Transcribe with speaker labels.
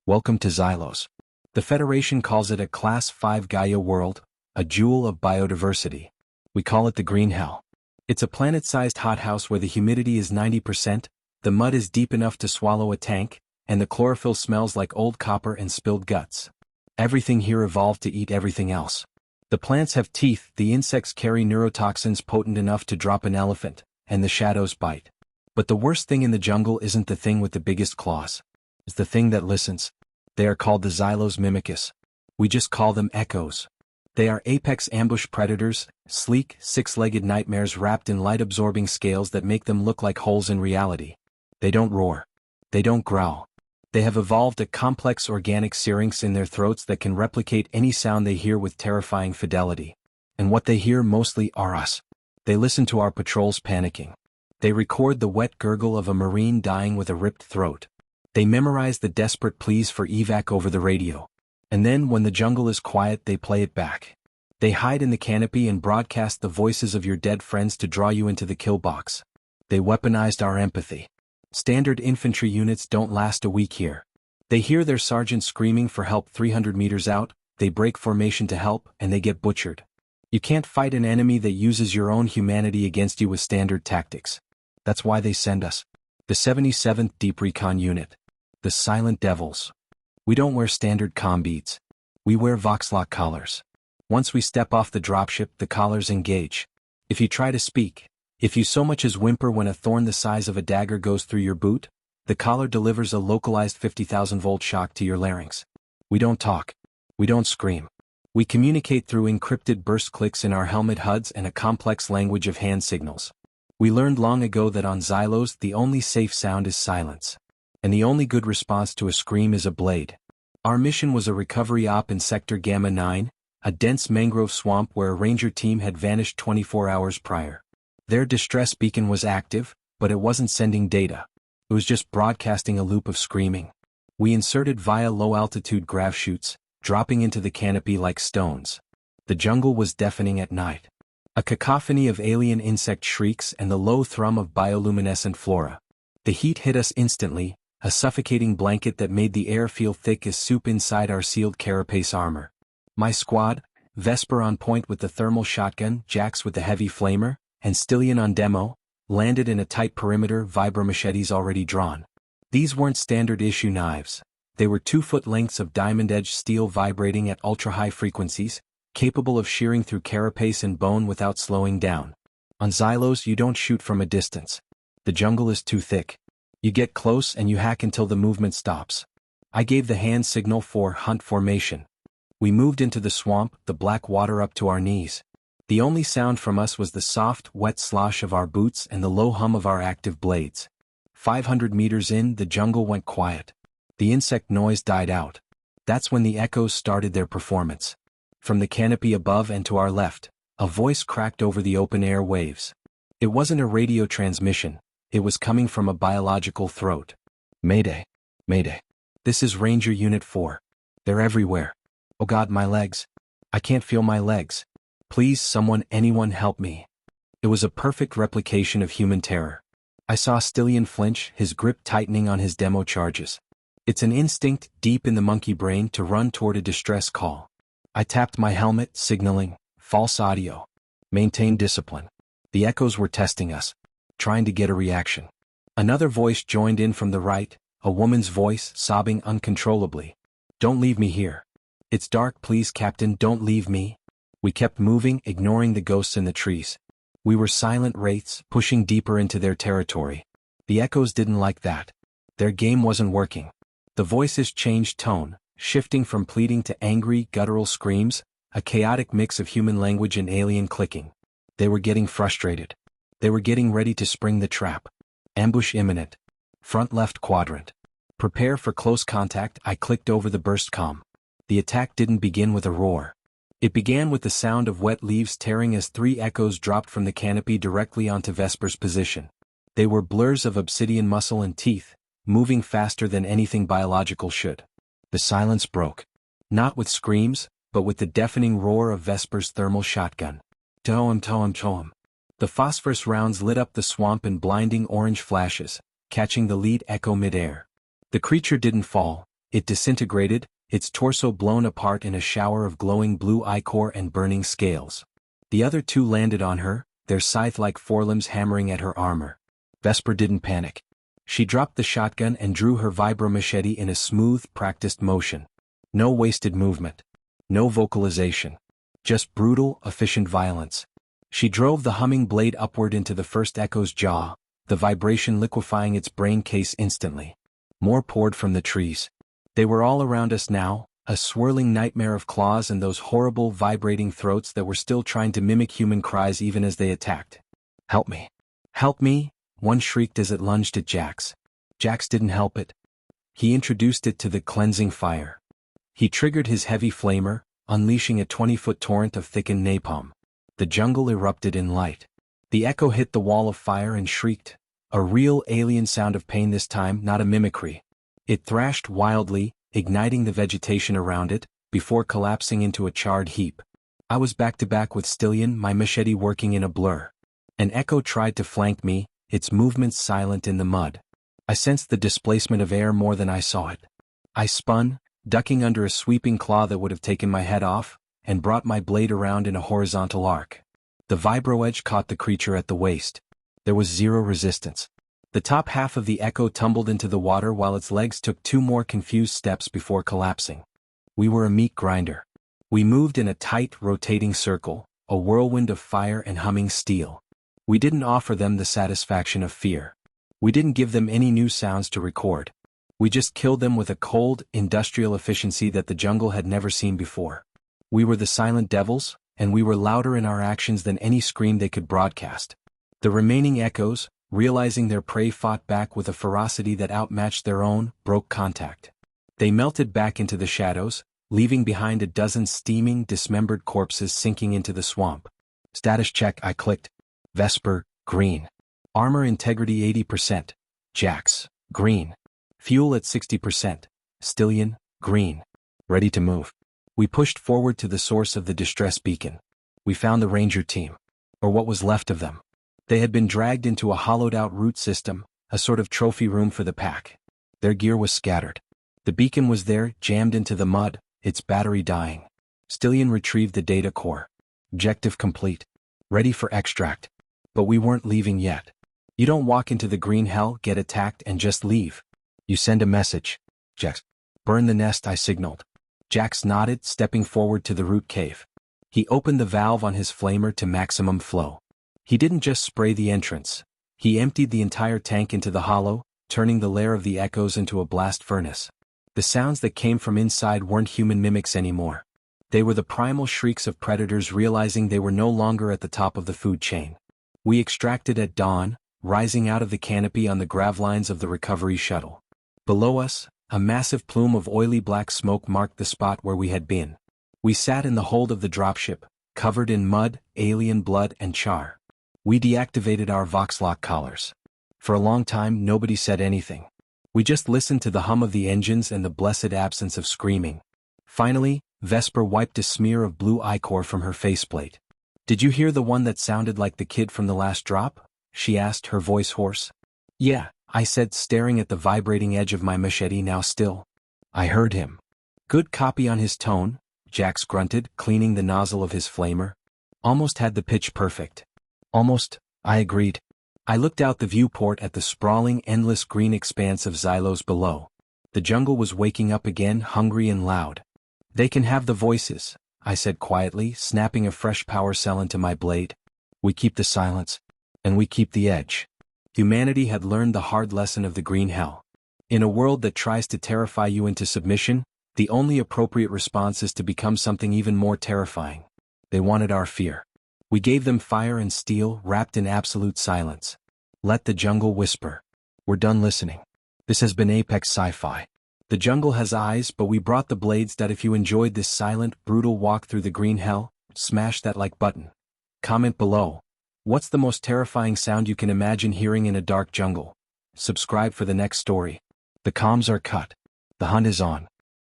Speaker 1: Welcome to Xylos. The Federation calls it a Class 5 Gaia world, a jewel of biodiversity. We call it the Green Hell. It's a planet-sized hothouse where the humidity is 90%, the mud is deep enough to swallow a tank, and the chlorophyll smells like old copper and spilled guts. Everything here evolved to eat everything else. The plants have teeth, the insects carry neurotoxins potent enough to drop an elephant, and the shadows bite. But the worst thing in the jungle isn't the thing with the biggest claws. It's the thing that listens. They are called the Xylos mimicus. We just call them echoes. They are apex ambush predators, sleek, six-legged nightmares wrapped in light-absorbing scales that make them look like holes in reality. They don't roar. They don't growl. They have evolved a complex organic syrinx in their throats that can replicate any sound they hear with terrifying fidelity. And what they hear mostly are us. They listen to our patrols panicking. They record the wet gurgle of a marine dying with a ripped throat. They memorize the desperate pleas for evac over the radio. And then when the jungle is quiet they play it back. They hide in the canopy and broadcast the voices of your dead friends to draw you into the kill box. They weaponized our empathy. Standard infantry units don't last a week here. They hear their sergeant screaming for help 300 meters out, they break formation to help, and they get butchered. You can't fight an enemy that uses your own humanity against you with standard tactics. That's why they send us. The 77th Deep Recon Unit. The Silent Devils. We don't wear standard comm beads. We wear Voxlock collars. Once we step off the dropship, the collars engage. If you try to speak, if you so much as whimper when a thorn the size of a dagger goes through your boot, the collar delivers a localized 50,000-volt shock to your larynx. We don't talk. We don't scream. We communicate through encrypted burst clicks in our helmet HUDs and a complex language of hand signals. We learned long ago that on Xylos the only safe sound is silence. And the only good response to a scream is a blade. Our mission was a recovery op in Sector Gamma 9, a dense mangrove swamp where a ranger team had vanished 24 hours prior. Their distress beacon was active, but it wasn't sending data. It was just broadcasting a loop of screaming. We inserted via low-altitude grav chutes, dropping into the canopy like stones. The jungle was deafening at night. A cacophony of alien insect shrieks and the low thrum of bioluminescent flora. The heat hit us instantly, a suffocating blanket that made the air feel thick as soup inside our sealed carapace armor. My squad, Vesper on point with the thermal shotgun, Jax with the heavy flamer, and Stillion on demo, landed in a tight perimeter, vibro-machetes already drawn. These weren't standard-issue knives. They were 2-foot lengths of diamond-edged steel vibrating at ultra-high frequencies, capable of shearing through carapace and bone without slowing down. On Xylos you don't shoot from a distance. The jungle is too thick. You get close and you hack until the movement stops. I gave the hand signal for hunt formation. We moved into the swamp, the black water up to our knees. The only sound from us was the soft, wet slosh of our boots and the low hum of our active blades. 500 meters in, the jungle went quiet. The insect noise died out. That's when the echoes started their performance. From the canopy above and to our left, a voice cracked over the open-air waves. It wasn't a radio transmission, it was coming from a biological throat. Mayday. Mayday. This is Ranger Unit 4. They're everywhere. Oh God, my legs. I can't feel my legs. Please, someone, anyone help me. It was a perfect replication of human terror. I saw Stillion flinch, his grip tightening on his demo charges. It's an instinct deep in the monkey brain to run toward a distress call. I tapped my helmet, signaling, false audio. Maintain discipline. The echoes were testing us, trying to get a reaction. Another voice joined in from the right, a woman's voice, sobbing uncontrollably. Don't leave me here. It's dark, please, Captain, don't leave me. We kept moving, ignoring the ghosts in the trees. We were silent wraiths, pushing deeper into their territory. The echoes didn't like that. Their game wasn't working. The voices changed tone, shifting from pleading to angry, guttural screams, a chaotic mix of human language and alien clicking. They were getting frustrated. They were getting ready to spring the trap. Ambush imminent. Front left quadrant. Prepare for close contact. I clicked over the burst comm. The attack didn't begin with a roar. It began with the sound of wet leaves tearing as 3 echoes dropped from the canopy directly onto Vesper's position. They were blurs of obsidian muscle and teeth, moving faster than anything biological should. The silence broke. Not with screams, but with the deafening roar of Vesper's thermal shotgun. Toem toem toem. The phosphorus rounds lit up the swamp in blinding orange flashes, catching the lead echo midair. The creature didn't fall, It disintegrated, its torso blown apart in a shower of glowing blue ichor and burning scales. The other two landed on her, their scythe-like forelimbs hammering at her armor. Vesper didn't panic. She dropped the shotgun and drew her vibro-machete in a smooth, practiced motion. No wasted movement. No vocalization. Just brutal, efficient violence. She drove the humming blade upward into the first echo's jaw, the vibration liquefying its brain case instantly. More poured from the trees. They were all around us now, a swirling nightmare of claws and those horrible vibrating throats that were still trying to mimic human cries even as they attacked. "Help me! Help me!" one shrieked as it lunged at Jax. Jax didn't help it. He introduced it to the cleansing fire. He triggered his heavy flamer, unleashing a 20-foot torrent of thickened napalm. The jungle erupted in light. The echo hit the wall of fire and shrieked, a real alien sound of pain this time, not a mimicry. It thrashed wildly, igniting the vegetation around it, before collapsing into a charred heap. I was back to back with Stillion, my machete working in a blur. An echo tried to flank me, its movements silent in the mud. I sensed the displacement of air more than I saw it. I spun, ducking under a sweeping claw that would have taken my head off, and brought my blade around in a horizontal arc. The vibro edge caught the creature at the waist. There was zero resistance. The top half of the echo tumbled into the water while its legs took 2 more confused steps before collapsing. We were a meat grinder. We moved in a tight, rotating circle, a whirlwind of fire and humming steel. We didn't offer them the satisfaction of fear. We didn't give them any new sounds to record. We just killed them with a cold, industrial efficiency that the jungle had never seen before. We were the silent devils, and we were louder in our actions than any scream they could broadcast. The remaining echoes, realizing their prey fought back with a ferocity that outmatched their own, broke contact. They melted back into the shadows, leaving behind a dozen steaming, dismembered corpses sinking into the swamp. "Status check," I clicked. Vesper, green. Armor integrity 80%. Jax, green. Fuel at 60%. Stillion, green. Ready to move. We pushed forward to the source of the distress beacon. We found the ranger team. Or what was left of them. They had been dragged into a hollowed-out root system, a sort of trophy room for the pack. Their gear was scattered. The beacon was there, jammed into the mud, its battery dying. Stillion retrieved the data core. Objective complete. Ready for extract. But we weren't leaving yet. You don't walk into the green hell, get attacked, and just leave. You send a message. Jax. "Burn the nest," I signaled. Jax nodded, stepping forward to the root cave. He opened the valve on his flamer to maximum flow. He didn't just spray the entrance. He emptied the entire tank into the hollow, turning the lair of the echoes into a blast furnace. The sounds that came from inside weren't human mimics anymore. They were the primal shrieks of predators realizing they were no longer at the top of the food chain. We extracted at dawn, rising out of the canopy on the gravlines of the recovery shuttle. Below us, a massive plume of oily black smoke marked the spot where we had been. We sat in the hold of the dropship, covered in mud, alien blood, and char. We deactivated our Voxlock collars. For a long time nobody said anything. We just listened to the hum of the engines and the blessed absence of screaming. Finally, Vesper wiped a smear of blue ichor from her faceplate. "Did you hear the one that sounded like the kid from the last drop?" she asked, her voice hoarse. "Yeah," I said, staring at the vibrating edge of my machete now still. "I heard him." "Good copy on his tone," Jax grunted, cleaning the nozzle of his flamer. "Almost had the pitch perfect." "Almost," I agreed. I looked out the viewport at the sprawling, endless green expanse of Xylos below. The jungle was waking up again, hungry and loud. "They can have the voices," I said quietly, snapping a fresh power cell into my blade. "We keep the silence. And we keep the edge." Humanity had learned the hard lesson of the green hell. In a world that tries to terrify you into submission, the only appropriate response is to become something even more terrifying. They wanted our fear. We gave them fire and steel, wrapped in absolute silence. Let the jungle whisper. We're done listening. This has been Apex Sci-Fi. The jungle has eyes, but we brought the blades. That if you enjoyed this silent, brutal walk through the green hell, smash that like button. Comment below. What's the most terrifying sound you can imagine hearing in a dark jungle? Subscribe for the next story. The comms are cut. The hunt is on.